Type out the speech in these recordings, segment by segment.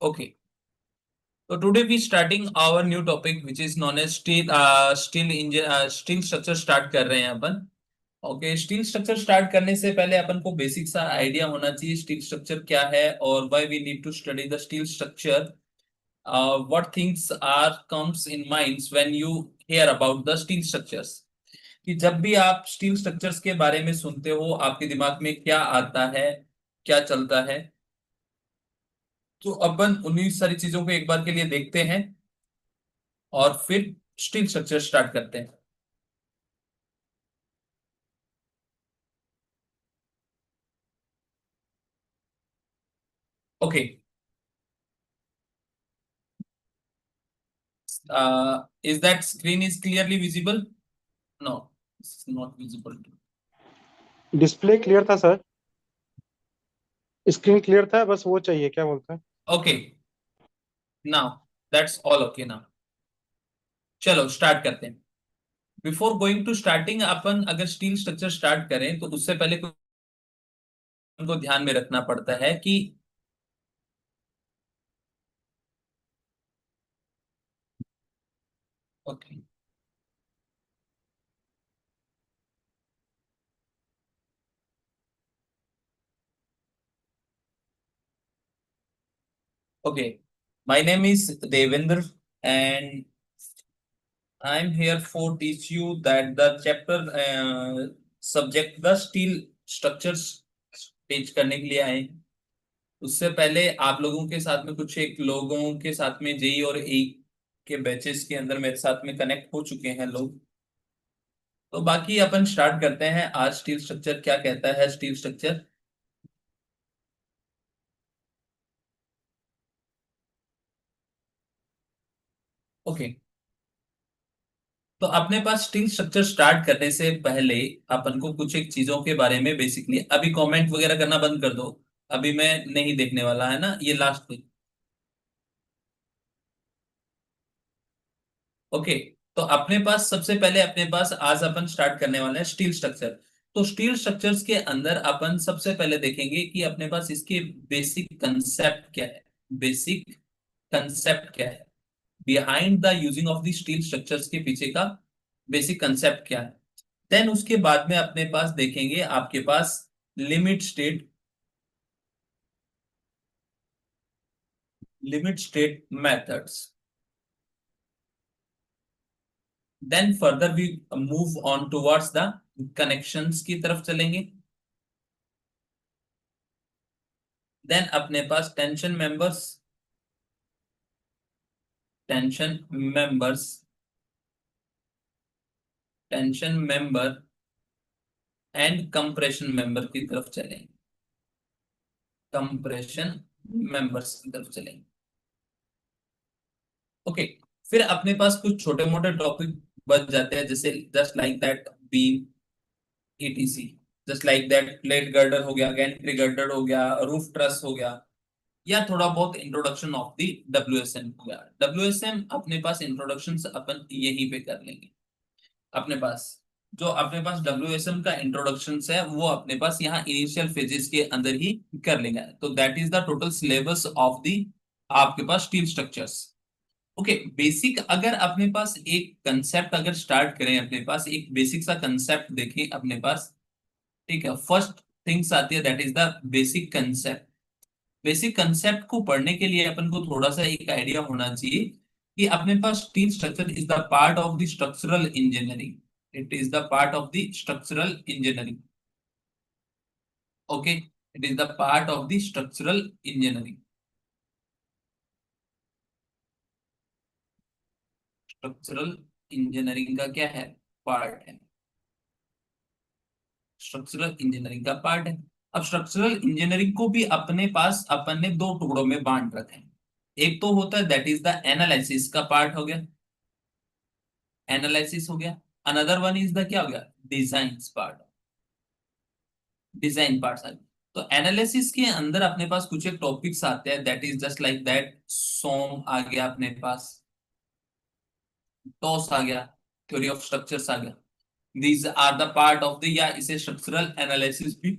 Okay. So today we starting our new topic which is known as steel engine steel structure start कर रहे हैं अपन. Okay, steel structure start करने से पहले अपन को बेसिक सा आइडिया होना चाहिए स्टील स्ट्रक्चर क्या है और why we need to study the steel structure. What things are comes in minds when you hear about the steel structures. कि जब भी आप स्टील स्ट्रक्चर्स के बारे में सुनते हो आपके दिमाग में क्या आता है, क्या चलता है. तो अपन उन्हीं सारी चीजों को एक बार के लिए देखते हैं और फिर स्टील स्ट्रक्चर स्टार्ट करते हैं. Okay. Is that screen is clearly visible? No, it's not visible. Display clear था सर। स्क्रीन क्लियर था, बस वो चाहिए, क्या बोलते हैं। Okay, now that's all okay now. चलो स्टार्ट करते हैं. बिफोर गोइंग टू स्टार्टिंग अपन अगर स्टील स्ट्रक्चर स्टार्ट करें तो उससे पहले उनको ध्यान में रखना पड़ता है कि okay. Okay, my name is Devendra and I'm here for teach you that the chapter subject the steel structures teach करने के लिए आए हैं. उससे पहले आप लोगों के साथ में कुछ एक लोगों के साथ में जेई और ई के बैचेस के अंदर मेरे साथ में कनेक्ट हो चुके हैं लोग. तो बाकी अपन स्टार्ट करते हैं. आज स्टील स्ट्रक्चर क्या कहता है स्टील स्ट्रक्चर. ओके. तो अपने पास स्टील स्ट्रक्चर स्टार्ट करने से पहले अपन को कुछ एक चीजों के बारे में बेसिकली अभी कमेंट वगैरह करना बंद कर दो. अभी मैं नहीं देखने वाला है ना, ये लास्ट में. ओके. तो अपने पास सबसे पहले अपने पास आज अपन स्टार्ट करने वाले हैं स्टील स्ट्रक्चर. तो स्टील स्ट्रक्चर्स के अंदर अपन सबसे पहले देखेंगे कि अपने पास इसके बेसिक कंसेप्ट क्या है. बेसिक कंसेप्ट क्या है behind the using of the steel structures के पीछे का बेसिक कंसेप्ट क्या है. देन उसके बाद में अपने पास देखेंगे आपके पास limit state methods. Then further we move on towards the connections की तरफ चलेंगे. देन अपने पास tension members tension member and compression member की तरफ चलेंगे. कंप्रेशन मेंबर्स की तरफ चलेंगे. ओके. फिर अपने पास कुछ छोटे मोटे टॉपिक बच जाते हैं जैसे just like that beam etc. Just like that plate girder हो गया, गैंट्री गर्डर हो गया, रूफ ट्रस हो गया, या थोड़ा बहुत इंट्रोडक्शन ऑफ द डब्ल्यूएसएम हो गया. डब्ल्यूएसएम अपने पास इंट्रोडक्शन अपन यहीं पे कर लेंगे. अपने पास जो अपने पास डब्ल्यूएसएम का इंट्रोडक्शन है वो अपने पास यहाँ इनिशियल फेजेस के अंदर ही कर लेंगे. तो that is the total syllabus of the आपके पास स्टील स्ट्रक्चर्स. ओके. बेसिक अगर अपने पास एक कंसेप्ट अगर स्टार्ट करें अपने पास एक बेसिक सा कंसेप्ट देखें अपने पास. ठीक है. फर्स्ट थिंग्स आती है that is the basic concept. Basic concept को पढ़ने के लिए अपन को थोड़ा सा एक आइडिया होना चाहिए कि अपने पास steel structure is the part of the structural engineering. It is the part of the structural engineering. Okay. It is the part of the structural engineering. Structural engineering का क्या है, पार्ट है. स्ट्रक्चरल इंजीनियरिंग का part है. अब structural engineering को भी अपने पास अपन ने दो टुकड़ों में बांट रखे हैं. एक तो होता है दैट इज द एनालिसिस का पार्ट हो गया, एनालिसिस हो गया. अनदर वन इज द क्या हो गया, डिजाइन पार्ट. डिजाइन पार्ट आ गया. तो एनालिसिस के अंदर अपने पास कुछ एक टॉपिक्स आते हैं that is just like that some आ गया अपने पास, टॉस आ गया, थ्योरी ऑफ स्ट्रक्चर्स आ गया. These are the part of the या इसे स्ट्रक्चरल एनालिसिस भी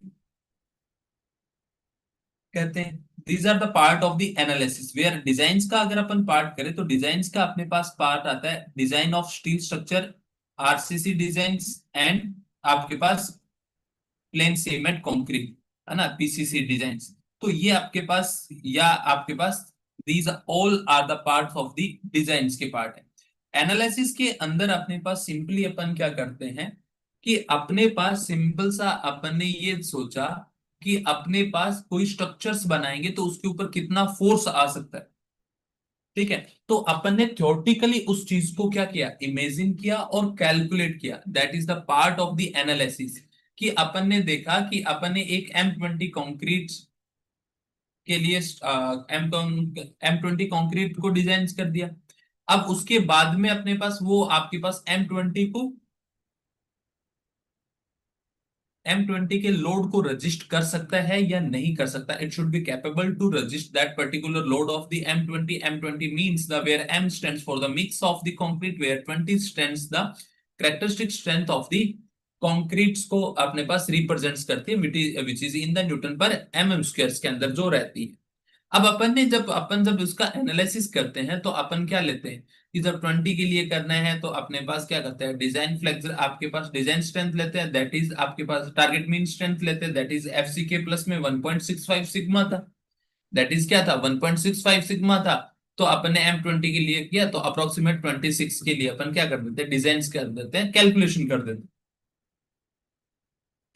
कहते हैं. These are the part of the analysis where designs का अगर अपन पार्ट करें तो डिजाइंस का अपने पास पार्ट आता है design of steel structure, RCC designs, and आपके पास प्लेन सीमेंट कंक्रीट, है ना, पीसीसी डिजाइंस। तो ये आपके पास, या आपके पास these all are the parts of the designs के पार्ट है। एनालिसिस के अंदर अपने पास सिंपली अपन क्या करते हैं कि अपने पास सिंपल सा अपन ने ये सोचा कि अपने पास कोई स्ट्रक्चर्स बनाएंगे तो उसके ऊपर कितना फोर्स आ सकता है। ठीक है, तो अपन ने थ्योरेटिकली उस चीज को क्या किया, इमेजिन किया और कैलकुलेट किया। That is the part of the analysis. कि अपन ने देखा कि अपन ने एक M20 कंक्रीट के लिए M20 कंक्रीट को डिजाइन कर दिया। अब उसके बाद में अपने पास वो आपके पास M20 के लोड को रजिस्ट कर सकता है या नहीं कर सकता। It should be capable to resist that particular load of the M20। M20 means the where M stands for the mix of the concrete, where 20 stands the characteristic strength of the concretes को अपने पास represents करती है, which is in the newton per mm square के अंदर जो रहती है। अब अपन जब उसका एनालिसिस करते हैं तो अपन क्या लेते हैं कि जब 20 के लिए करना है तो अपने पास क्या करते हैं, डिजाइन फ्लेक्सर, आपके पास डिजाइन स्ट्रेंथ लेते हैं, दैट इज आपके पास टारगेट मीन स्ट्रेंथ लेते हैं, दैट इज एफसीके प्लस में 1.65 सिग्मा था। दैट इज क्या था, 1.65 सिग्मा था। तो अपन ने M20 के लिए किया तो अप्रोक्सीमेट 26 के लिए अपन क्या कर देते हैं, डिजाइन कर देते हैं, कैलकुलेशन कर देते हैं।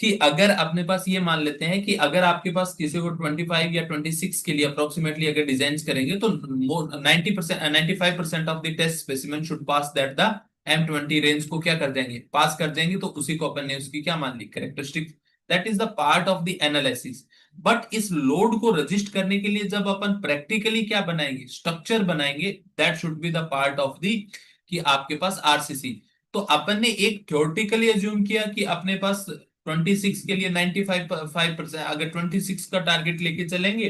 कि अगर अपने पास ये मान लेते हैं कि अगर आपके पास किसी को 25 या 26 के लिए अप्रोक्सीमेटली अगर डिजाइन करेंगे तो 90%, 95% of the test specimen should pass that the M20 range को क्या कर देंगे, पास कर देंगे। तो उसी को अपन ने उसकी क्या मान ली, characteristic. That is the part of the analysis. But इस लोड को रजिस्ट करने के लिए जब अपन प्रैक्टिकली क्या बनाएंगे, स्ट्रक्चर बनाएंगे, that should be the part of the कि आपके पास आरसीसी। तो अपन ने एक थ्योरेटिकली अज्यूम किया कि अपने पास 26 के लिए 95% अगर 26 का टारगेट लेके चलेंगे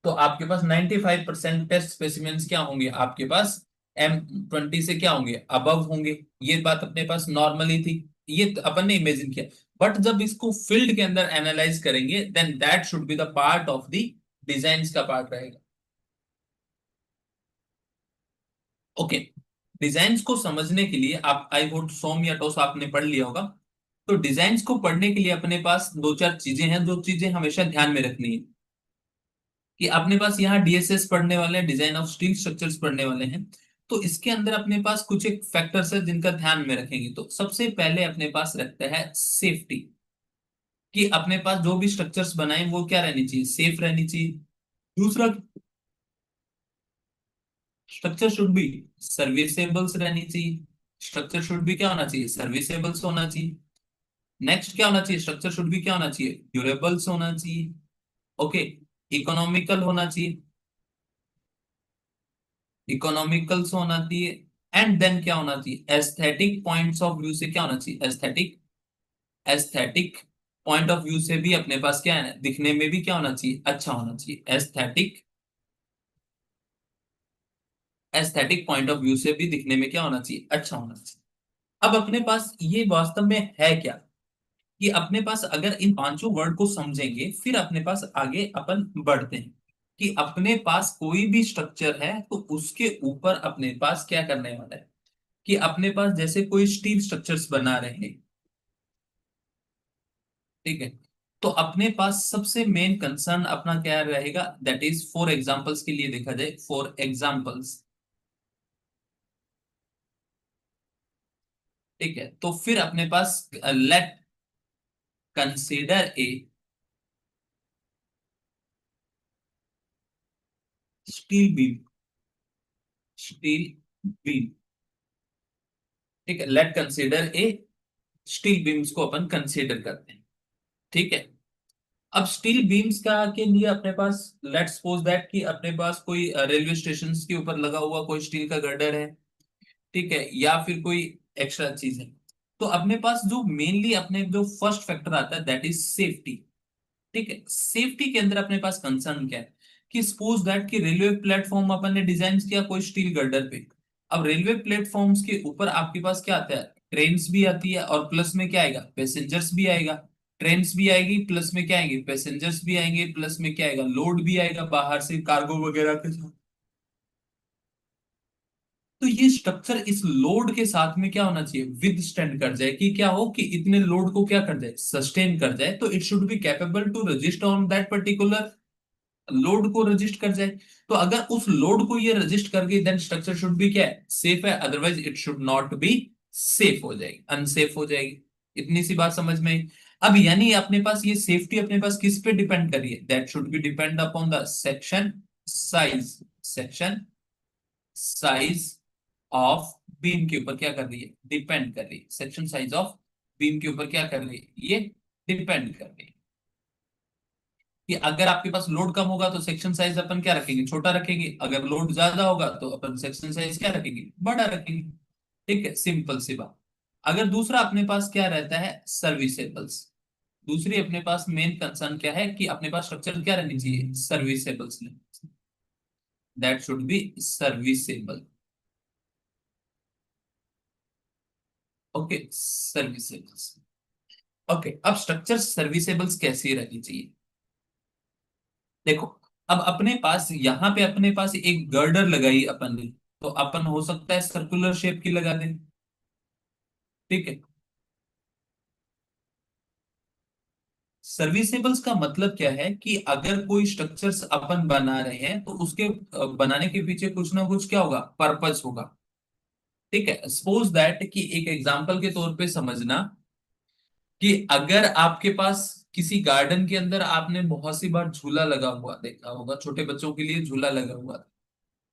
तो आपके पास 95% टेस्ट स्पेसिमेंस क्या होंगे, आपके पास M20 से क्या होंगे, अबव होंगे। ये बात अपने पास नॉर्मली थी, ये तो अपन ने इमेजिन किया। बट जब इसको फील्ड के अंदर एनालाइज करेंगे then that should be the part of the design का पार्ट रहेगा। ओके, डिजाइन्स को समझने के लिए आप आई वुड सोम या टोस आपने पढ़ लिया होगा। तो डिजाइन्स को पढ़ने के लिए अपने पास दो चार चीजें हैं, जो चीजें हमेशा ध्यान में रखनी है। कि अपने पास यहाँ डीएसएस पढ़ने वाले हैं, डिजाइन ऑफ स्टील स्ट्रक्चर्स पढ़ने वाले हैं। तो इसके अंदर अपने पास कुछ एक फैक्टर्स है जिनका ध्यान में रखेंगे। तो सबसे पहले अपने पास रखता है सेफ्टी। कि अपने पास जो भी स्ट्रक्चर्स बनाए वो क्या रहनी चाहिए, सेफ रहनी चाहिए। दूसरा, स्ट्रक्चर शुड बी सर्विसेबल्स रहनी चाहिए। स्ट्रक्चर शुड बी क्या होना चाहिए, सर्विसेबल्स होना चाहिए। नेक्स्ट क्या होना चाहिए, स्ट्रक्चर शुड बी क्या होना चाहिए, ड्यूरेबल्स होना चाहिए। ओके, इकोनॉमिकल होना चाहिए, इकोनॉमिकल्स होना चाहिए। एंड देन क्या होना चाहिए, एस्थेटिक पॉइंट्स ऑफ व्यू से क्या होना चाहिए, aesthetic. Aesthetic point of view से भी अपने पास क्या है, दिखने में भी क्या होना चाहिए, अच्छा होना चाहिए। Aesthetic, aesthetic point of view से भी दिखने में क्या होना चाहिए, अच्छा होना चाहिए। अब अपने पास ये वास्तव में है क्या, कि अपने पास अगर इन पांचों वर्ड को समझेंगे फिर अपने पास आगे अपन बढ़ते हैं। कि अपने पास कोई भी स्ट्रक्चर है तो उसके ऊपर अपने पास क्या करने वाला है, कि अपने पास जैसे कोई स्टील स्ट्रक्चर्स बना रहे हैं, ठीक है। तो अपने पास सबसे मेन कंसर्न अपना क्या रहेगा, दैट इज फॉर एग्जांपल्स के लिए देखा जाए, फॉर एग्जांपल्स, ठीक है। तो फिर अपने पास let consider a steel beam, steel beam, ठीक है। Let consider a steel beams को अपन कंसीडर करते हैं, ठीक है। अब स्टील बीम्स का के लिए अपने पास लेट्स सपोज दैट कि अपने पास कोई रेलवे स्टेशन के ऊपर लगा हुआ कोई स्टील का गर्डर है, ठीक है, या फिर कोई एक्स्ट्रा चीज है। तो अपने पास जो मेनली अपने जो फर्स्ट फैक्टर आता है दैट इज सेफ्टी, ठीक है। सेफ्टी के अंदर अपने पास कंसर्न क्या है, कि सपोज दैट कि रेलवे प्लेटफॉर्म अपन ने डिजाइन किया कोई स्टील गर्डर पे। अब रेलवे प्लेटफॉर्म्स के ऊपर आपके पास क्या आता है, ट्रेन्स भी आती है और प्लस में क्या आएगा, पैसेंजर्स भी आएगा। ट्रेन्स भी आएगी, प्लस में क्या आएंगे, पैसेंजर्स भी आएंगे, प्लस में क्या आएगा, लोड भी आएगा बाहर से कार्गो वगैरह के साथ। तो ये स्ट्रक्चर इस लोड के साथ में क्या होना चाहिए, विद स्टैंड कर जाए, कि क्या हो कि इतने लोड को क्या कर जाए, सस्टेन कर जाए। तो it should be capable to resist on that particular load को रजिस्ट कर जाए। तो अगर उस लोड को ये रजिस्ट कर गई, देन स्ट्रक्चर शुड बी क्या है, सेफ है, otherwise it should not be safe, हो जाएगी, अनसेफ हो जाएगी। इतनी सी बात समझ में आई। अब यानी अपने पास ये सेफ्टी अपने पास किस पे डिपेंड करी है, that should B depend upon the section size, section size of beam के ऊपर क्या कर रही है, डिपेंड कर रही है, सेक्शन साइज ऑफ बीम के ऊपर क्या कर रही है, ये डिपेंड कर रही है। कि अगर आपके पास लोड कम होगा तो सेक्शन साइज अपन क्या रखेंगे, छोटा रखेंगे, अगर लोड ज्यादा होगा तो अपन सेक्शन साइज क्या रखेंगे, बड़ा रखेंगे। ठीक है, सिंपल सी बात। अगर दूसरा अपने पास क्या रहता है, सर्विसेबल्स। दूसरी अपने पास मेन कंसर्न क्या है कि अपने पास स्ट्रक्चर क्या रहनी चाहिए, serviceables, that should be serviceable. Okay, serviceables. Okay, अब स्ट्रक्चर सर्विसेबल्स कैसी रहनी चाहिए, देखो। अब अपने पास यहां पे अपने पास एक गर्डर लगाई अपन ने, तो अपन हो सकता है सर्कुलर शेप की लगा दें। ठीक है, सर्विसेबल्स का मतलब क्या है कि अगर कोई स्ट्रक्चर्स अपन बना रहे हैं तो उसके बनाने के पीछे कुछ ना कुछ क्या होगा, पर्पस होगा। ठीक है, सपोज दैट कि एक एग्जांपल के तौर पे समझना कि अगर आपके पास किसी गार्डन के अंदर आपने बहुत सी बार झूला लगा हुआ देखा होगा, छोटे बच्चों के लिए झूला लगा हुआ था।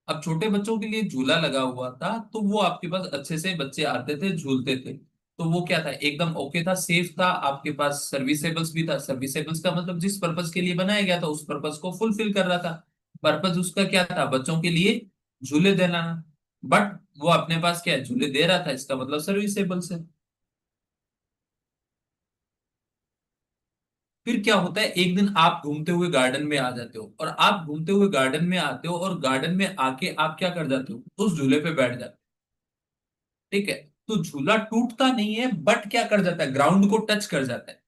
अब छोटे बच्चों के लिए झूला लगा हुआ था तो वो आपके पास अच्छे से बच्चे आते थे, झूलते थे। तो वो क्या था, एकदम ओके था, सेफ था, आपके पास सर्विसेबल्स भी था। सर्विसेबल्स का मतलब जिस पर्पस के लिए बनाया गया था उस पर्पस को फुलफिल कर रहा था। पर्पस उसका क्या था, बच्चों के लिए झूले देना। बट वो अपने पास क्या है, झूले दे रहा था, इसका मतलब सर्विसेबल्स है। फिर क्या होता है, एक दिन आप घूमते हुए गार्डन में आ जाते हो, और आप घूमते हुए गार्डन में आते हो, और गार्डन में आके आप क्या कर जाते हो, उस झूले पे बैठ जाते हो। ठीक है, तो झूला टूटता नहीं है, बट क्या कर जाता है, ग्राउंड को टच कर जाता है।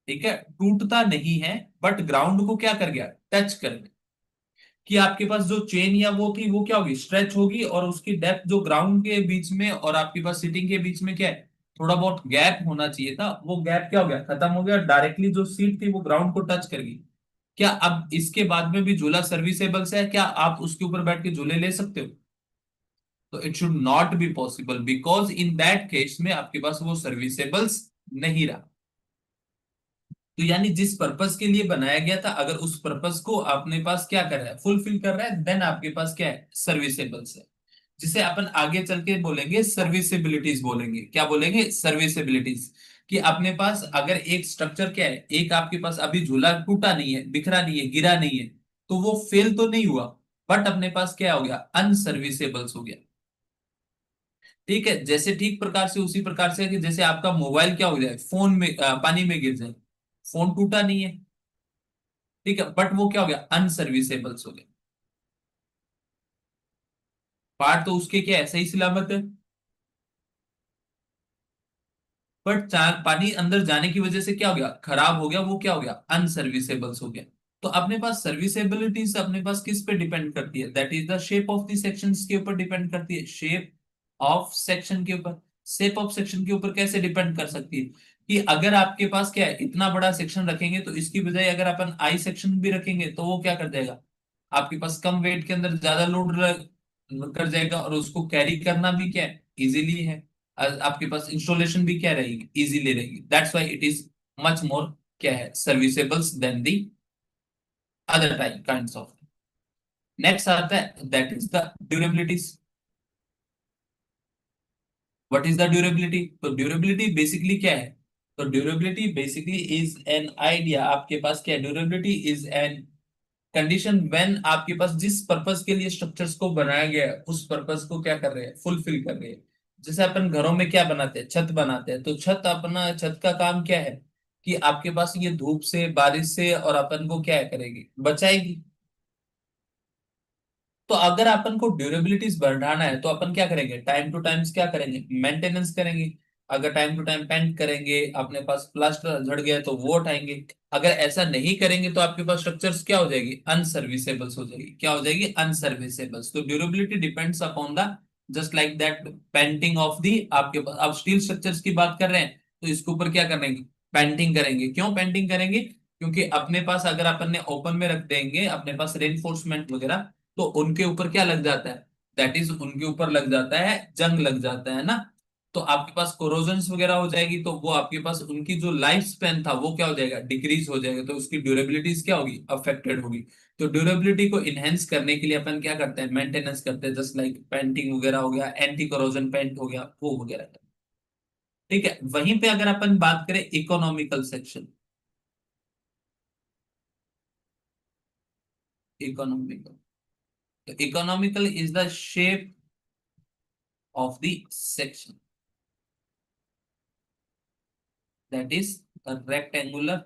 ठीक है, टूटता नहीं है, बट ग्राउंड को क्या कर गया, टच कर गया। कि आपके पास जो चेन या वो थी वो क्या होगी, स्ट्रेच होगी, और उसकी डेप्थ जो ग्राउंड के बीच में और आपके पास सीटिंग के बीच में क्या है, थोड़ा बहुत गैप होना चाहिए था, वो गैप क्या हो गया, खत्म हो गया। डायरेक्टली जो सीट थी वो ग्राउंड को टच कर गई। क्या अब इसके बाद में भी झूला सर्विसेबल है, क्या आप उसके ऊपर बैठ के झूले ले सकते हो, तो it should not be possible, because in that case में आपके पास वो सर्विसेबल्स नहीं रहा। तो यानी जिस पर्पस के लिए बनाया गया था, अगर उस पर्पस को अपने पास क्या कर रहा है, फुलफिल कर रहा है, देन आपके पास क्या है, सर्विसेबल्स है। जिसे अपन आगे चल के बोलेंगे सर्विसेबिलिटीज, बोलेंगे क्या बोलेंगे, सर्विसेबिलिटीज। कि अपने पास अगर एक स्ट्रक्चर क्या है, एक आपके पास अभी झूला टूटा नहीं है, बिखरा नहीं है, गिरा नहीं है, तो वो फेल तो नहीं हुआ, बट अपने पास क्या हो गया, अनसर्विसेबल्स हो गया। ठीक है, जैसे ठीक प्रकार से उसी प्रकार से कि जैसे आपका मोबाइल क्या हो जाए, फोन में पानी में गिर जाए, फोन टूटा नहीं है। ठीक है, बट वो क्या हो गया, अनसर्विसेबल्स हो गया। पार्ट तो उसके क्या है, सही सलामत है, बट पानी अंदर जाने की वजह से क्या हो गया, खराब हो गया, वो क्या हो गया, अनसर्विसेबल्स हो गया। तो अपने पास सर्विसेबिलिटीज अपने पास किस पे डिपेंड करती है, that is the shape of the sections के ऊपर डिपेंड करती है, शेप ऑफ सेक्शन के ऊपर। शेप ऑफ सेक्शन के ऊपर कैसे डिपेंड कर सकती है, कि अगर आपके पास क्या है, इतना बड़ा सेक्शन रखेंगे तो इसकी बजाय अगर अपन आई सेक्शन भी रखेंगे तो वो क्या कर जाएगा, आपके पास कम वेट के अंदर ज्यादा लोड कर जाएगा, और उसको कैरी करना भी क्या है, इजीली है। आपके पास इंस्टॉलेशन भी क्या रहेगी, इजीली रहेगी, that's why it is much more क्या है, serviceables than the other type kinds of. Next आता है that is the durabilities. What is the durability, तो ड्यूरेबिलिटी बेसिकली क्या है, तो durability basically is an idea, आपके पास क्या है, durability is an condition when आपके पास जिस पर्पस के लिए स्ट्रक्चर्स को बनाया गया है उस पर्पस को क्या कर रहे हैं, फुलफिल कर रहे हैं। जैसे अपन घरों में क्या बनाते हैं, छत बनाते हैं, तो छत, अपना छत का काम क्या है, कि आपके पास ये धूप से, बारिश से और अपन को क्या है करेगी, बचाएगी। तो अगर अपन को ड्यूरेबिलिटीज बढ़ाना है तो अपन क्या करेंगे, टाइम टू टाइम्स क्या करेंगे, मेंटेनेंस करेंगे। अगर टाइम टू टाइम पेंट करेंगे, अपने पास प्लास्टर झड़ गया तो वो हटाएंगे। अगर ऐसा नहीं करेंगे तो आपके पास स्ट्रक्चर्स क्या हो जाएगी, अनसर्विसेबल्स हो जाएगी। क्या हो जाएगी, अनसर्विसेबल्स। तो durability depends upon the just like that painting of the. आपके पास अब स्टील स्ट्रक्चर्स की बात कर रहे हैं तो इसके ऊपर क्या करेंगे, पेंटिंग करेंगे। क्यों पेंटिंग करेंगे, क्योंकि अपने पास अगर अपन ने ओपन में रख देंगे अपने पास रेनफोर्समेंट वगैरह, तो उनके ऊपर क्या लग जाता है, दैट इज उनके ऊपर लग जाता है जंग लग जाता है ना। तो आपके पास कोरोजन्स वगैरह हो जाएगी, तो वो आपके पास उनकी जो लाइफ स्पेन था वो क्या हो जाएगा, डिक्रीज हो जाएगा। तो उसकी ड्यूरेबिलिटीज क्या होगी, अफेक्टेड होगी। तो ड्यूरेबिलिटी को इनहेंस करने के लिए अपन क्या करते हैं, मेंटेनेंस करते हैं, जस्ट लाइक पेंटिंग वगैरह हो गया, एंटी कोरोजन पेंट हो गया, वो वगैरह। ठीक है, वहीं पे अगर अपन बात करें इकोनॉमिकल सेक्शन, इकोनॉमिकल, तो economical is the shape of the section that is rectangular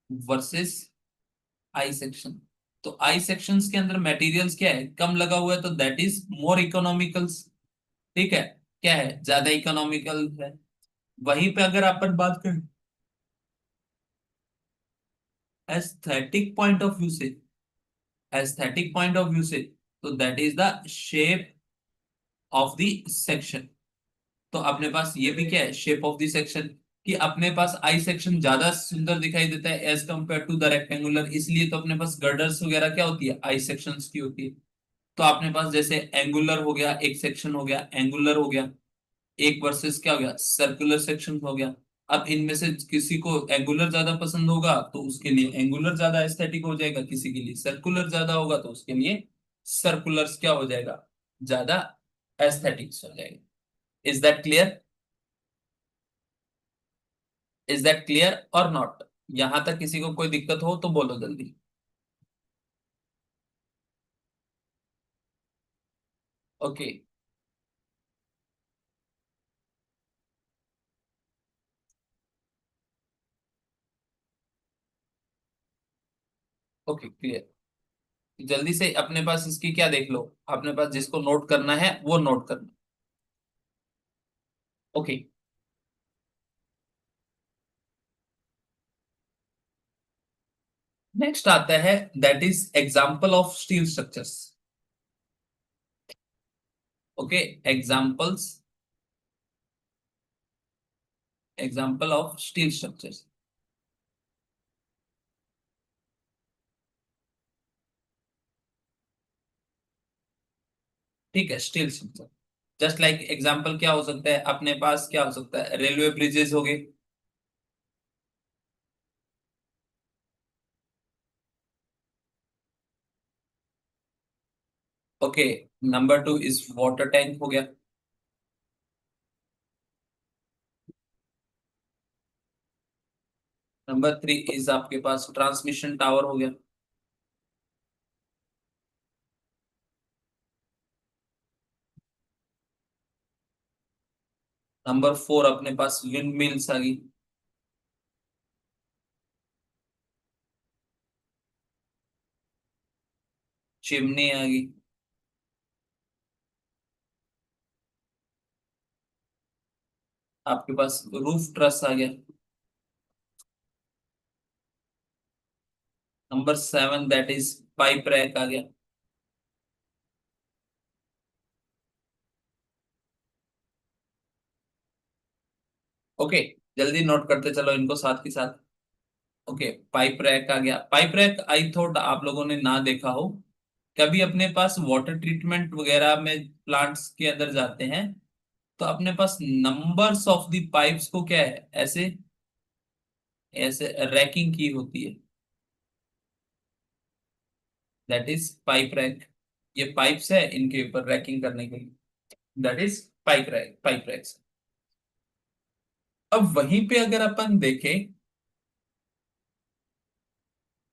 versus I section. तो आई सेक्शंस के अंदर मटेरियल्स क्या है, कम लगा हुआ है, तो दैट इज मोर इकोनॉमिकल्स। ठीक है, क्या है, ज्यादा इकोनॉमिकल है। वहीं पे अगर अपन बात करें एस्थेटिक पॉइंट ऑफ व्यू से, एस्थेटिक पॉइंट ऑफ व्यू से, तो that is the shape of the section. तो अपने पास ये भी क्या है, शेप ऑफ द सेक्शन, कि अपने पास आई सेक्शन ज्यादा सुंदर दिखाई देता है as compare to the rectangular, इसलिए तो अपने पास गर्डर्स वगैरह क्या होती है, आई सेक्शंस की होती है। तो आपने पास जैसे एंगुलर हो गया, एक सेक्शन हो गया एंगुलर हो गया, एक वर्सेस क्या हो गया, सर्कुलर सेक्शन हो गया। अब इनमें से किसी को एंगुलर ज्यादा पसंद होगा तो उसके लिए एंगुलर ज्यादा एस्थेटिक हो जाएगा, किसी के लिए सर्कुलर ज्यादा होगा तो उसके लिए सर्कुलर क्या हो जाएगा, ज्यादा एस्थेटिक्स हो जाएगा। Is that clear, is that clear और नॉट। यहां तक किसी को कोई दिक्कत हो तो बोलो जल्दी। Okay, okay clear. जल्दी से अपने पास इसकी क्या देख लो, अपने पास जिसको नोट करना है वो नोट करना। ओके, नेक्स्ट आता है that is example of steel structures. Okay, examples, example of steel structures. ठीक है, steel structure just like example क्या हो सकता है, अपने पास क्या हो सकता है, रेलवे ब्रिजेस हो गए। Okay, number two is water tank हो गया। नंबर थ्री इज आपके पास ट्रांसमिशन टावर हो गया। नंबर फोर अपने पास विंड मिल्स आ गई। चिमनी आ गई। आपके पास रूफ ट्रस आ गया। Number seven that is pipe rack आ गया। ओके, जल्दी नोट करते चलो इनको साथ के साथ। ओके, पाइप रैक आ गया। पाइप रैक आई थॉट आप लोगों ने ना देखा हो। कभी अपने पास वाटर ट्रीटमेंट वगैरह में प्लांट्स के अंदर जाते हैं तो अपने पास नंबर्स ऑफ द पाइप्स को क्या है, ऐसे ऐसे रैकिंग की होती है, दैट इज पाइप रैक। ये पाइप्स है, इनके ऊपर रैकिंग करने के लिए, that is pipe rack, pipe racks. अब वहीं पे अगर अपन देखें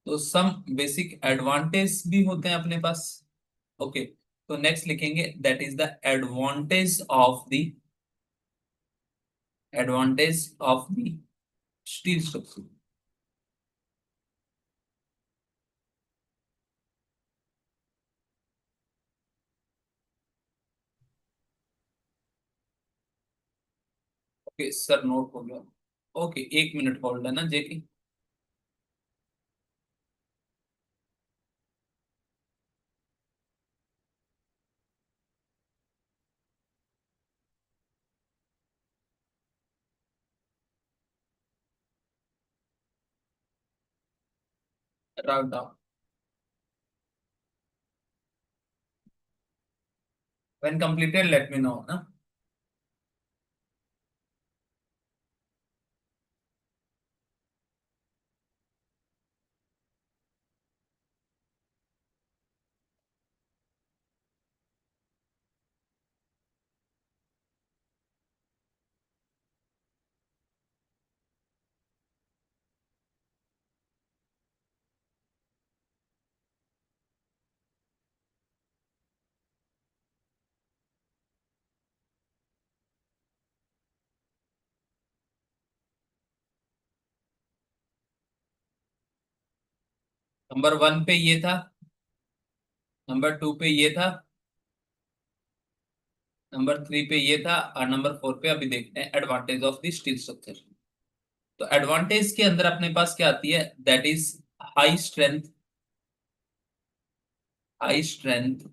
तो सम बेसिक एडवांटेज भी होते हैं अपने पास। ओके, तो नेक्स्ट लिखेंगे that is the advantage of the steel structure. Sir note हो गया। ओके, 1 मिनट होल्ड है ना Jackie. Wrote down. When completed let me know ना। नंबर 1 पे ये था, नंबर 2 पे ये था, नंबर 3 पे ये था, और नंबर 4 पे अभी देखते हैं advantage of the steel structure. तो एडवांटेज के अंदर अपने पास क्या आती है, that is high strength. High strength,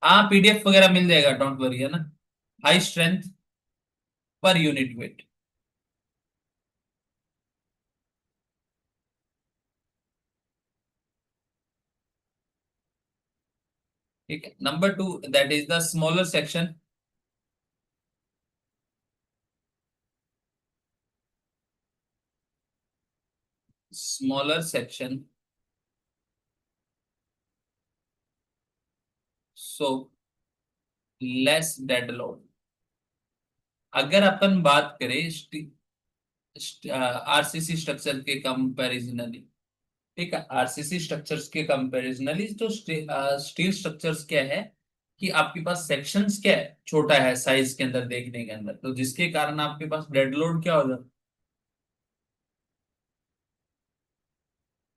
हाँ पीडीएफ वगैरह मिल जाएगा, डोंट वरी, है ना। High strength per unit weight. ठीक है, number 2 that is the smaller section. Smaller section, so less dead load. अगर अपन बात करें आरसीसी स्ट्रक्चर के कंपैरिजनली, ठीक है, आरसीसी स्ट्रक्चर्स के कंपैरिजनली तो स्टील स्ट्रक्चर्स क्या है कि आपके पास सेक्शंस क्या है, छोटा है साइज के अंदर, देखने के अंदर, तो जिसके कारण आपके पास डेड लोड क्या हो जाता है,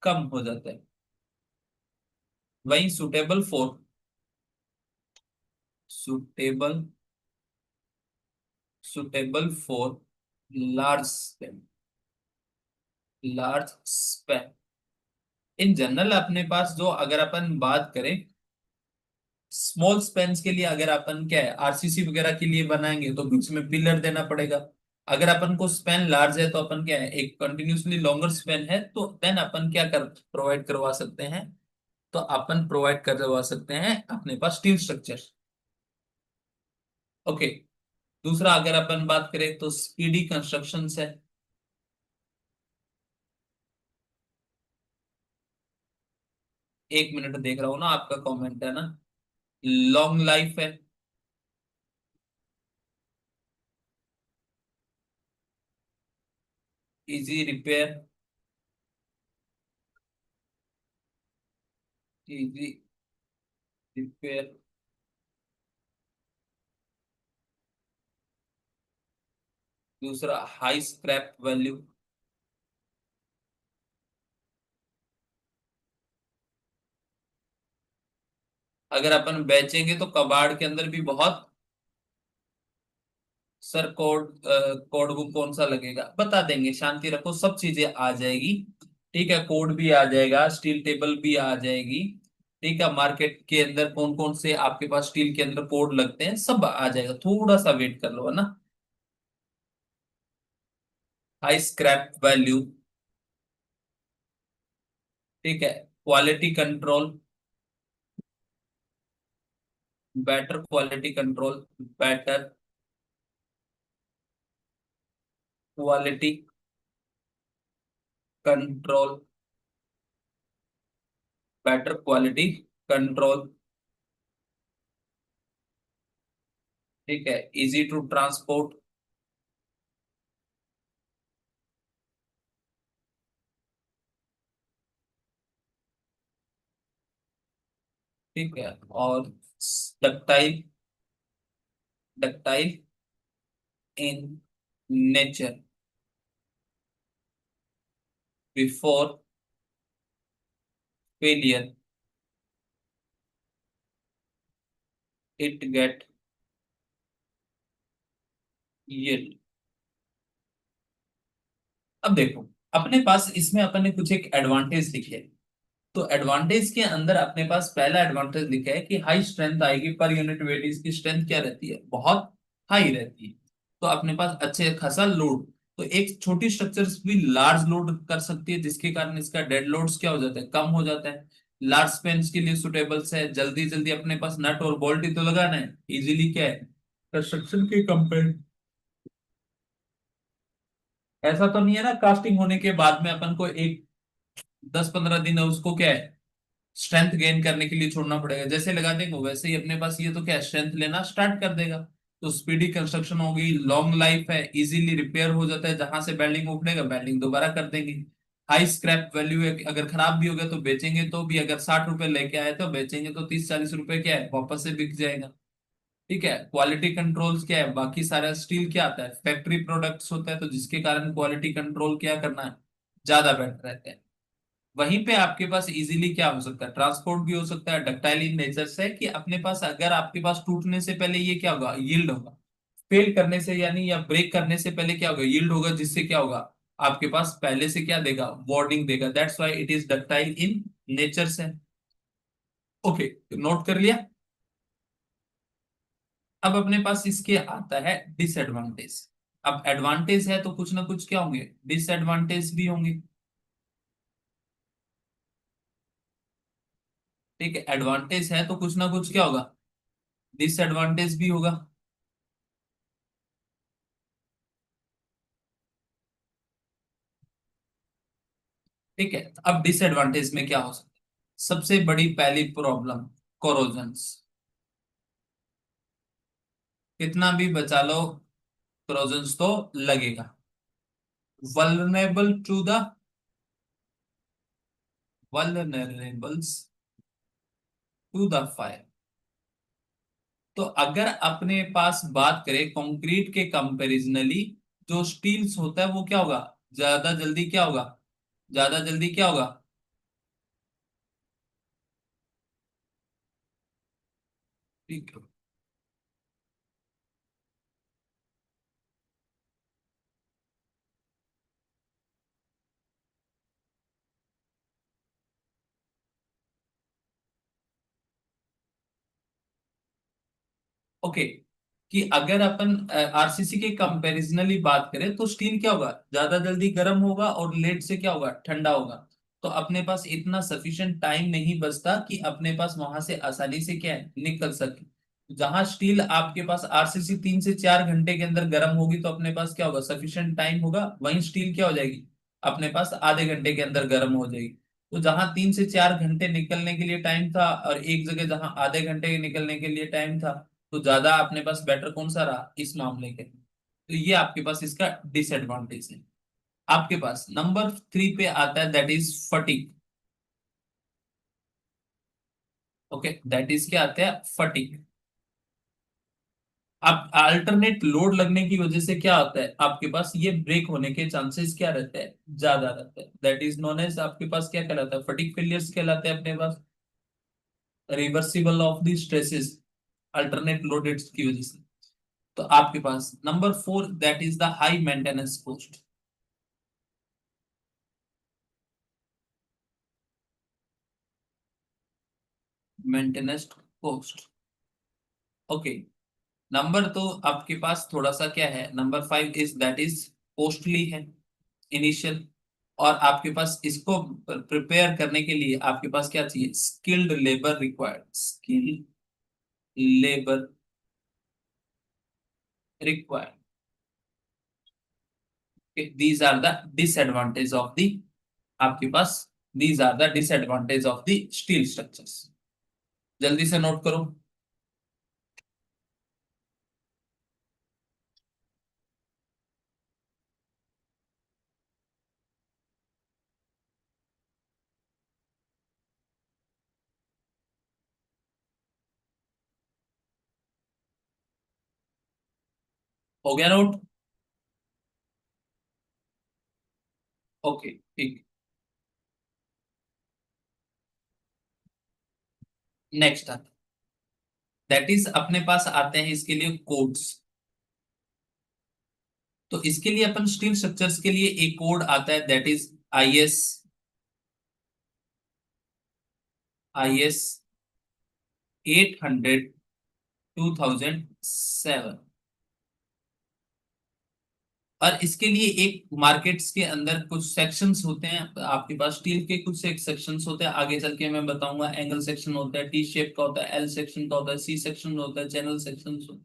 कम हो जाता है। वही suitable suitable for large Spain, large Spain. In general अपने पास जो, अगर अपन बात करें स्मॉल स्पेन्स के लिए, अगर अपन क्या है आरसीसी वगैरह के लिए बनाएंगे तो बीच में पिलर देना पड़ेगा। अगर अपन को स्पेन लार्ज है तो अपन क्या है, एक कंटिन्यूसली लॉन्गर स्पेन है तो देन अपन क्या कर प्रोवाइड करवा सकते हैं, तो अपन प्रोवाइड करवा सकते हैं अपने पास स्टील स्ट्रक्चर। ओके। दूसरा अगर अपन बात करें तो स्पीडी कंस्ट्रक्शन है। 1 मिनट देख रहा हूं ना, आपका कमेंट है ना। लॉन्ग लाइफ है। Easy repair. Easy repair. दूसरा हाई स्क्रैप वैल्यू। अगर अपन बेचेंगे तो कबाड़ के अंदर भी बहुत। सर कोड बुक कौन सा लगेगा, बता देंगे, शांति रखो, सब चीजें आ जाएगी। ठीक है, कोड भी आ जाएगा, स्टील टेबल भी आ जाएगी। ठीक है, मार्केट के अंदर कौन कौन से आपके पास स्टील के अंदर कोड लगते हैं सब आ जाएगा, थोड़ा सा वेट कर लो, है ना। High scrap value. ठीक है, quality control. Better quality control. Better quality control. Better quality control. ठीक है, इजी टू ट्रांसपोर्ट। ठीक है, और ductile, ductile in nature before failure, it get yield. अब देखो, अपने पास इसमें अपन ने कुछ एक एडवांटेज लिखे हैं। तो एडवांटेज के अंदर अपने पास पहला एडवांटेज लिखा है कि हाई स्ट्रेंथ आएगी, पर यूनिट वेट इसकी स्ट्रेंथ क्या रहती है, बहुत हाई रहती है। तो अपने पास अच्छे खासा लोड, तो एक छोटी स्ट्रक्चर्स भी लार्ज लोड कर सकती है, जिसके कारण इसका डेड लोड्स क्या हो जाता है, कम हो जाता है। लार्ज स्पेन्स के लिए सुटेबल्स है, जल्दी जल्दी अपने पास नट और बोल्ट ही तो लगाना है, इजीली क्या है, कंस्ट्रक्शन के कंपेयर। ऐसा तो नहीं है ना कास्टिंग होने के बाद में अपन को एक 10-15 दिन उसको क्या है, स्ट्रेंथ गेन करने के लिए छोड़ना पड़ेगा। जैसे लगा देंगे वैसे ही अपने पास ये तो क्या स्ट्रेंथ लेना स्टार्ट कर देगा। तो स्पीडी कंस्ट्रक्शन होगी, लॉन्ग लाइफ है, इजीली रिपेयर हो जाता है, जहां से बेंडिंग उखड़ेगा बेंडिंग दोबारा कर देंगे। हाई स्क्रैप वैल्यू है कि अगर खराब भी हो गया तो बेचेंगे तो भी, अगर 60 रुपए लेके आए तो बेचेंगे तो 30-40 रुपए क्या है वापस से बिक जाएगा। ठीक है, क्वालिटी कंट्रोल्स क्या है, बाकी सारा स्टील क्या आता है, फैक्ट्री प्रोडक्ट्स होता है, तो जिसके कारण क्वालिटी कंट्रोल क्या करना है, ज्यादा बेटर रहता है। वहीं पे आपके पास इजीली क्या हो सकता है, ट्रांसपोर्ट भी हो सकता है, डक्टाइल इन नेचर से कि अपने पास अगर आपके पास टूटने से पहले ये क्या होगा, यील्ड होगा। फेल करने से यानी या ब्रेक करने से पहले क्या होगा, यील्ड होगा, जिससे क्या होगा, आपके पास पहले से क्या देगा, वार्निंग देगा। That's why it is ductile in nature से। ओके, नोट कर लिया। अब अपने पास इसके आता है डिसएडवांटेज। अब एडवांटेज है तो कुछ ना कुछ क्या होंगे, डिसएडवांटेज भी होंगे। ठीक है, एडवांटेज है तो कुछ ना कुछ क्या होगा, डिसएडवांटेज भी होगा। ठीक है, अब डिसएडवांटेज में क्या हो सकता है, सबसे बड़ी पहली प्रॉब्लम, कोरोजन्स। कितना भी बचा लो, कोरोजन्स तो लगेगा। Vulnerable to the vulnerables to the fire. तो अगर अपने पास बात करें कंक्रीट के कंपैरिजनली, जो स्टील्स होता है वो क्या होगा, ज्यादा जल्दी क्या होगा, ज्यादा जल्दी क्या होगा, ठीक है। ओके, कि अगर अपन आरसीसी के कंपैरिजनली बात करें तो स्टील क्या होगा, ज्यादा जल्दी गर्म होगा और लेट से क्या होगा, ठंडा होगा। तो अपने पास इतना सफिशिएंट टाइम नहीं बचता कि अपने पास वहां से आसानी से क्या है, निकल सके। जहां स्टील आपके पास आरसीसी 3 से 4 घंटे के अंदर गर्म होगी तो अपने पास क्या होगा, सफिशिएंट टाइम होगा। वहीं स्टील क्या हो जाएगी, अपने पास आधे घंटे के अंदर गर्म हो जाएगी। तो जहां 3 से 4 घंटे निकलने के लिए टाइम था और एक जगह जहां आधे घंटे निकलने के लिए टाइम था, तो ज्यादा अपने पास बेटर कौन सा रहा इस मामले के। तो ये आपके पास इसका डिसएडवांटेज है। आपके पास नंबर 3 पे आता है, that is fatigue. Okay, that is क्या आता है, फटीग। अब अल्टरनेट लोड लगने की वजह से क्या होता है, आपके पास ये ब्रेक होने के चांसेस क्या रहते हैं, ज्यादा रहते हैं। दैट इज नोन एज, आपके पास क्या कहलाता है, फटीग फेलियर्स कहलाते हैं अपने पास। Reversible of the stresses alternate loaded की वजह से। तो आपके पास number 4 that is the high maintenance cost. Maintenance cost. Okay, number तो आपके पास थोड़ा सा क्या है, number 5 is that is costly है, इनिशियल। और आपके पास इसको प्रिपेयर करने के लिए आपके पास क्या चाहिए, skilled labour required, skilled labour required. These are the disadvantage of the, आपके पास these are the disadvantage of the steel structures. जल्दी से नोट करो। हो गया नोट। ओके, ठीक। नेक्स्ट आता दैट इज अपने पास आते हैं इसके लिए कोड्स। तो इसके लिए अपन स्टील स्ट्रक्चर्स के लिए एक कोड आता है दैट इज IS 800 2007। और इसके लिए एक मार्केट्स के अंदर कुछ सेक्शंस होते हैं आपके पास, स्टील के कुछ एक सेक्शंस होते हैं, आगे चल के मैं बताऊंगा। एंगल सेक्शन होता है, टी शेप का होता है, एल सेक्शन का होता है, सी सेक्शन होता है, चैनल सेक्शन होता है।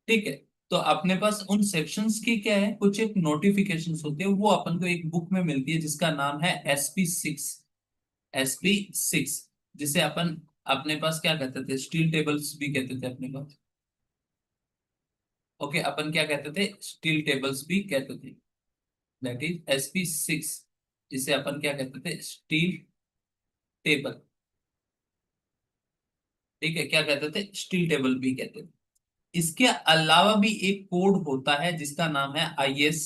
ठीक है। तो अपने पास उन सेक्शंस की क्या है, कुछ एक नोटिफिकेशंस होते हैं, वो अपन को एक बुक में मिलती है जिसका नाम है SP6। SP6 जिसे अपन अपने पास क्या कहते थे, स्टील टेबल्स भी कहते थे अपने पास। ओके, अपन क्या कहते थे, स्टील टेबल्स भी कहते थे। दैट इज SP6 जिसे अपन क्या कहते थे, स्टील टेबल। ठीक है, क्या कहते थे, स्टील टेबल भी कहते थे। इसके अलावा भी एक कोड होता है जिसका नाम है IS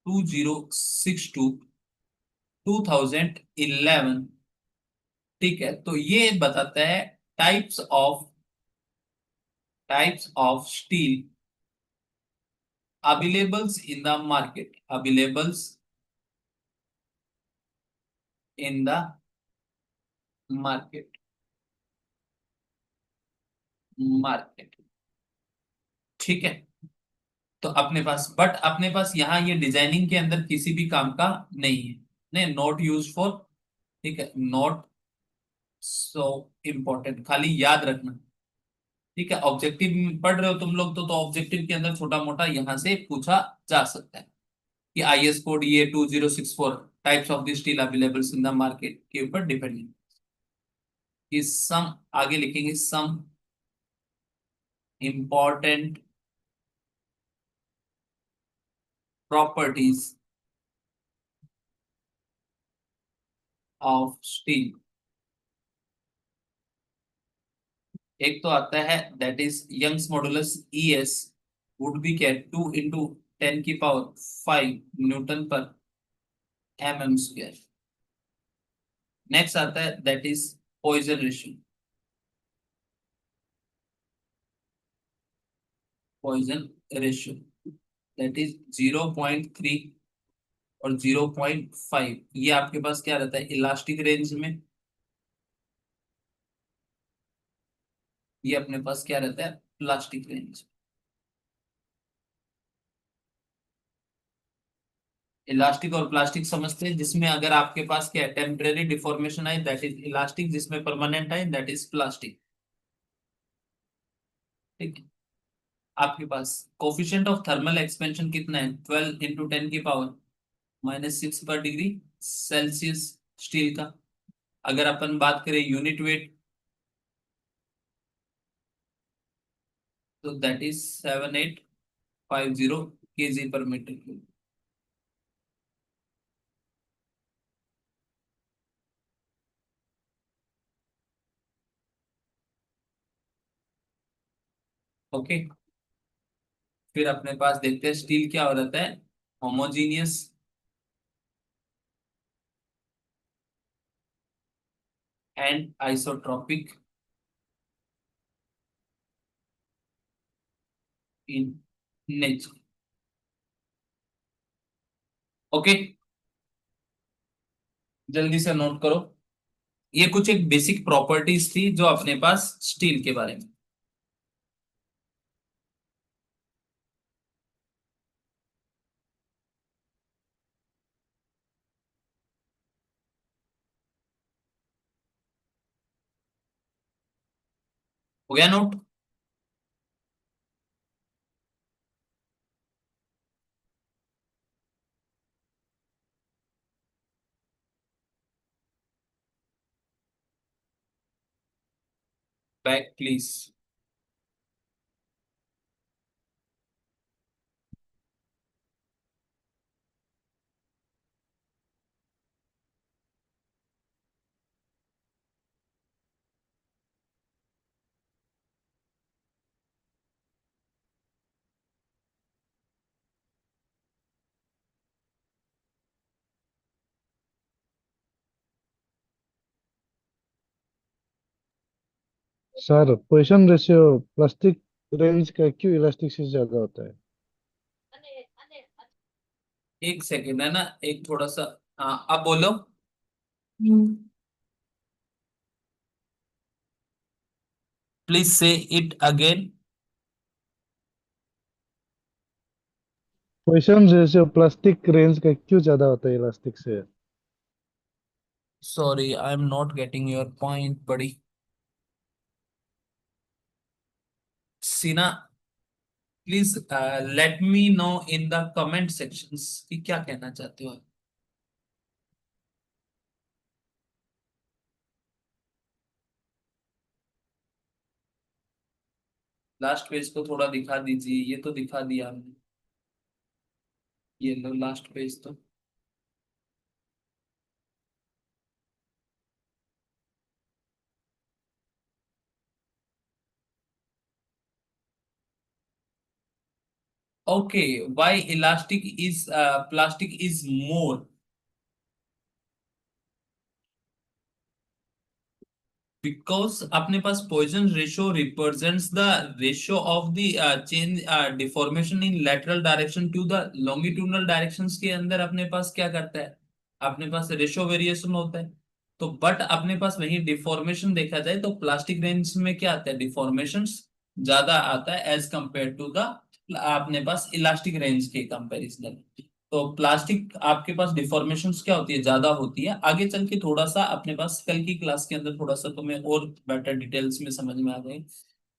2062 2011। ठीक है, तो ये बताता है types of steel availables in the market, availables in the market, market. ठीक है। तो अपने पास, बट अपने पास यहाँ ये डिजाइनिंग के अंदर किसी भी काम का नहीं है, नहीं, नॉट यूज फॉर। ठीक है, नॉट सो इम्पोर्टेंट, खाली याद रखना। ठीक है, ऑब्जेक्टिव पढ़ रहे हो तुम लोग तो ऑब्जेक्टिव के अंदर छोटा मोटा यहाँ से पूछा जा सकता है कि IS कोड ये 2064 types of the steel available in the market के ऊपर डिपेंडिंग। कि सम, आगे लिखेंगे some important properties of steel. एक तो आता है that is Young's modulus ES would be क्या, 2 × 10⁻⁵न्यूटन पर mm²। नेक्स्ट आता है that is Poisson ratio, Poisson ratio that is 0.3 और 0.5। ये आपके पास क्या रहता है, इलास्टिक रेंज में। ये अपने पास क्या रहता है, प्लास्टिक रेंज। इलास्टिक और प्लास्टिक समझते हैं, जिसमें अगर आपके पास क्या है, टेम्परेरी डिफॉर्मेशन आए दैट इज इलास्टिक, जिसमें परमानेंट आए दैट इज प्लास्टिक। ठीक है। आपके पास कोफिशिएंट ऑफ थर्मल एक्सपेंशन कितना है, 12 × 10⁻⁻⁶ पर डिग्री सेल्सियस स्टील का। अगर अपन बात करें यूनिट वेट, तो दैट इज 7850 kg/m³। ओके। फिर अपने पास देखते हैं स्टील क्या हो जाता है, homogeneous and isotropic in nature. Okay, जल्दी से नोट करो। ये कुछ एक बेसिक प्रॉपर्टीज थी जो अपने पास स्टील के बारे में। हो गया note. Back please. Sir position ratio plastic range का क्यों इलास्टिक से ज्यादा होता है? एक सेकेंड है ना, एक थोड़ा सा। हाँ, अब बोलो। प्लीज से it again. Position ratio plastic range का क्यों ज्यादा होता है इलास्टिक से? Sorry, I am not getting your point बड़ी। सीना, please let me no in the comment sections कि क्या कहना चाहते हो। लास्ट पेज को थोड़ा दिखा दीजिए, ये तो दिखा दिया हमने। ये लो लास्ट पेज तो। Okay, why elastic is plastic is more, because अपने पास Poisson ratio represents the ratio of the change deformation in lateral direction to the longitudinal directions के अंदर अपने पास क्या करता है, अपने पास रेशियो वेरिएशन होता है। तो बट अपने पास वही डिफॉर्मेशन देखा जाए तो प्लास्टिक रेंज में क्या आता है, डिफॉर्मेशन ज्यादा आता है एज कंपेयर टू द अपने पास इलास्टिक रेंज के कंपैरिजन। तो प्लास्टिक आपके पास डिफॉर्मेशंस क्या होती है, ज्यादा होती है। आगे चल के थोड़ा सा अपने पास कल की क्लास के अंदर थोड़ा सा तुम्हें और बेटर डिटेल्स में समझ में आ गए।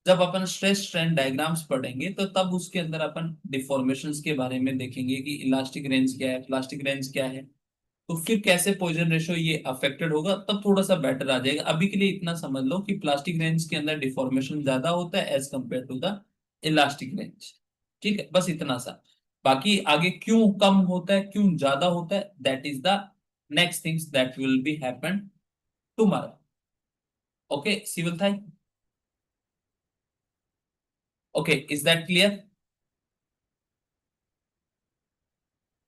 जब अपन स्ट्रेस स्ट्रेन डायग्राम्स पढ़ेंगे तो तब उसके अंदर अपन डिफॉर्मेशंस के बारे में देखेंगे कि इलास्टिक रेंज क्या है, प्लास्टिक रेंज क्या है। तो फिर कैसे पॉइजन रेशियो ये अफेक्टेड होगा, तब थोड़ा सा बेटर आ जाएगा। अभी के लिए इतना समझ लो कि प्लास्टिक रेंज के अंदर डिफॉर्मेशन ज्यादा होता है as compare to the elastic range. ठीक है, बस इतना सा। बाकी आगे क्यों कम होता है, क्यों ज्यादा होता है, that is the next things that will be happen tomorrow. Okay civil था। Okay, is that clear?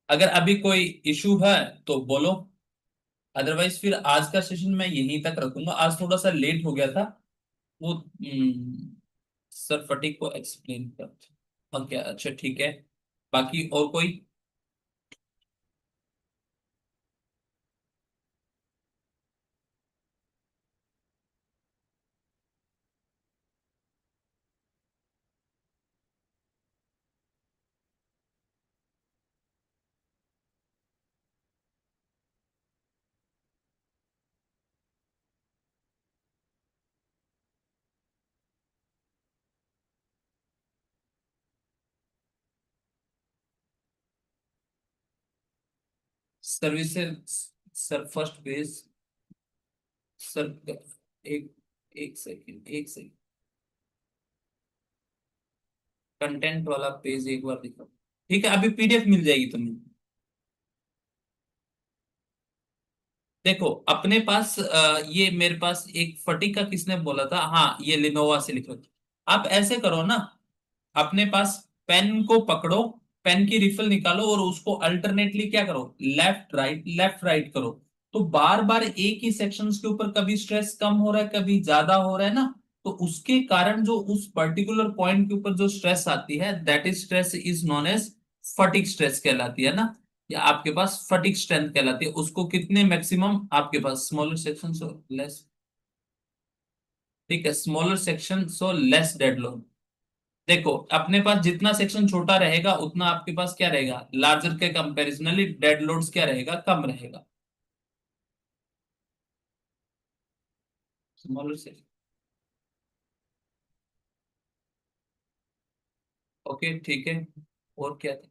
अगर अभी कोई इशू है तो बोलो, अदरवाइज फिर आज का सेशन मैं यहीं तक रखूंगा। आज थोड़ा सा लेट हो गया था। वो सर फटीक को एक्सप्लेन कर। ओके, अच्छा ठीक है। बाकी और कोई? Services, sir first page. Sir एक एक सेकंड, एक सेकंड। कंटेंट वाला पेज एक बार दिखाओ। ठीक है, अभी पीडीएफ मिल जाएगी तुम्हें। देखो अपने पास ये मेरे पास एक फटीक का किसने बोला था, हाँ ये लिनोवा से लिखो। आप ऐसे करो ना, अपने पास पेन को पकड़ो, पेन की रिफिल निकालो और उसको अल्टरनेटली क्या करो, लेफ्ट राइट करो। तो बार बार एक ही सेक्शंस के ऊपर कभी स्ट्रेस कम हो रहा है, कभी ज्यादा हो रहा है ना। तो उसके कारण जो उस पर्टिकुलर पॉइंट के ऊपर जो स्ट्रेस आती है, that is stress is known as fatigue stress कहलाती है ना, या आपके पास फटिक स्ट्रेंथ कहलाती है। उसको कितने मैक्सिमम आपके पास स्मॉलर सेक्शन सो लेस। ठीक है, smaller section so less dead load. देखो अपने पास जितना सेक्शन छोटा रहेगा उतना आपके पास क्या रहेगा, लार्जर के कंपैरिजनली डेड लोड्स क्या रहेगा, कम रहेगा। Smaller section. ओके ठीक है। और क्या था?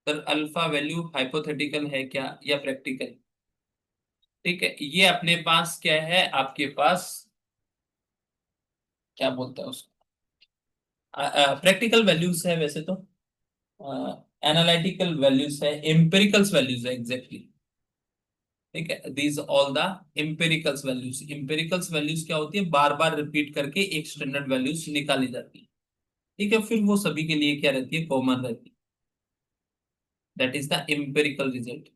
सर अल्फा वैल्यू हाइपोथेटिकल है क्या या प्रैक्टिकल? ठीक है, ये अपने पास क्या है, आपके पास क्या बोलते हैं उसको, प्रैक्टिकल वैल्यूज है वैसे तो। एनालिटिकल वैल्यूज है, एम्पिरिकल्स वैल्यूज है एग्जैक्टली। ठीक है, these all the empiricals values. Empiricals values क्या होती है, बार बार रिपीट करके एक स्टैंडर्ड वैल्यूज निकाली जाती है। ठीक है, फिर वो सभी के लिए क्या रहती है, कॉमन रहती है। That is the empirical result.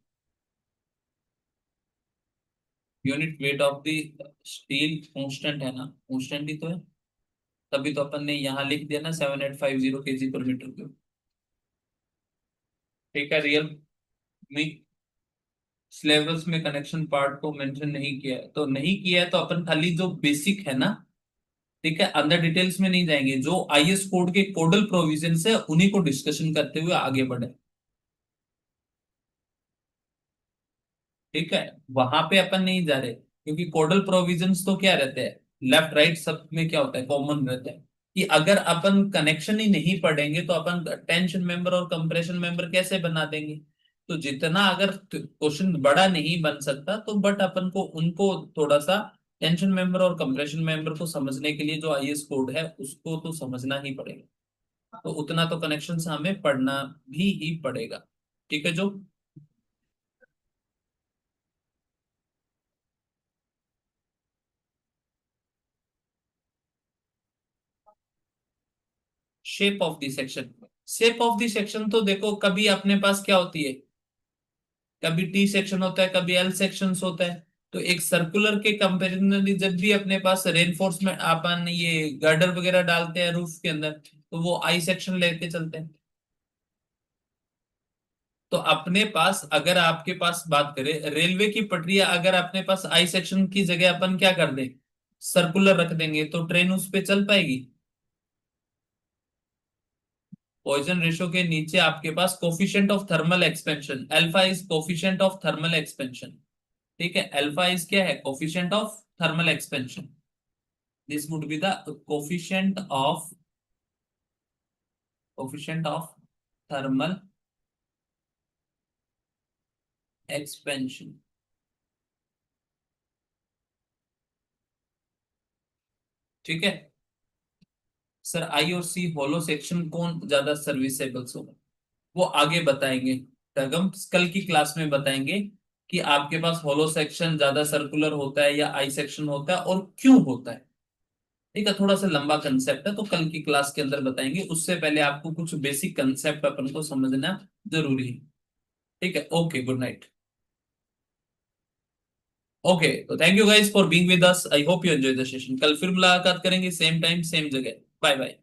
Unit weight of the steel constant है ना, कांस्टेंट ही तो है, तभी तो अपन ने यहाँ लिख दिया ना 7850 केजी पर मीटर क्यूब। ठीक है, रियल में सिलेबस में कनेक्शन पार्ट को मेंशन नहीं किया है, तो नहीं किया है तो अपन खाली जो बेसिक है ना, ठीक है, अंदर डिटेल्स में नहीं जाएंगे, जो आईएस कोड के कोडल प्रोविजन है उन्हीं को डिस्कशन करते हुए आगे बढ़े। ठीक है, वहां पे अपन नहीं जा रहे, क्योंकि कोडल प्रोविजंस तो क्या रहते हैं, लेफ्ट राइट सब में क्या होता है, कॉमन रहता है। कि अगर अपन कनेक्शन ही नहीं पढ़ेंगे तो अपन टेंशन मेंबर और कंप्रेशन मेंबर कैसे बना देंगे। तो जितना अगर क्वेश्चन बड़ा नहीं बन सकता तो बट अपन को उनको थोड़ा सा टेंशन मेंबर और कंप्रेशन मेंबर को समझने के लिए जो आईएस कोड है उसको तो समझना ही पड़ेगा। तो उतना तो कनेक्शन हमें पढ़ना भी ही पड़ेगा। ठीक है, जो shape of the section, shape of the section तो देखो कभी अपने पास क्या होती है, कभी टी सेक्शन होता है, कभी एल सेक्शन होता है। तो एक सर्कुलर के कंपेरिजन में जब भी अपने पास रेनफोर्समेंट अपन ये गर्डर वगैरह डालते हैं रूफ के अंदर, तो वो आई सेक्शन लेके चलते हैं। तो अपने पास अगर आपके पास बात करें रेलवे की पटरियां, अगर अपने पास आई सेक्शन की जगह अपन क्या कर दें, सर्कुलर रख देंगे, तो ट्रेन उस पे चल पाएगी। पॉइजन रेशो के नीचे आपके पास coefficient of thermal expansion, alpha is coefficient of thermal expansion. ठीक है, अल्फा इज क्या है, coefficient of thermal expansion. This would be the coefficient of thermal expansion. ठीक है सर, आई और सी होलो सेक्शन कौन ज्यादा सर्विसेबल होगा, वो आगे बताएंगे, हम कल की क्लास में बताएंगे कि आपके पास होलो सेक्शन ज्यादा सर्कुलर होता है या आई सेक्शन होता है और क्यों होता है। ठीक है, थोड़ा सा लंबा कंसेप्ट है तो कल की क्लास के अंदर बताएंगे, उससे पहले आपको कुछ बेसिक कंसेप्ट अपन को समझना जरूरी है। ठीक है, ओके, गुड नाइट। ओके, तो thank you guys for being with us, I hope you enjoy the session. कल फिर मुलाकात करेंगे, सेम टाइम सेम जगह। Bye bye.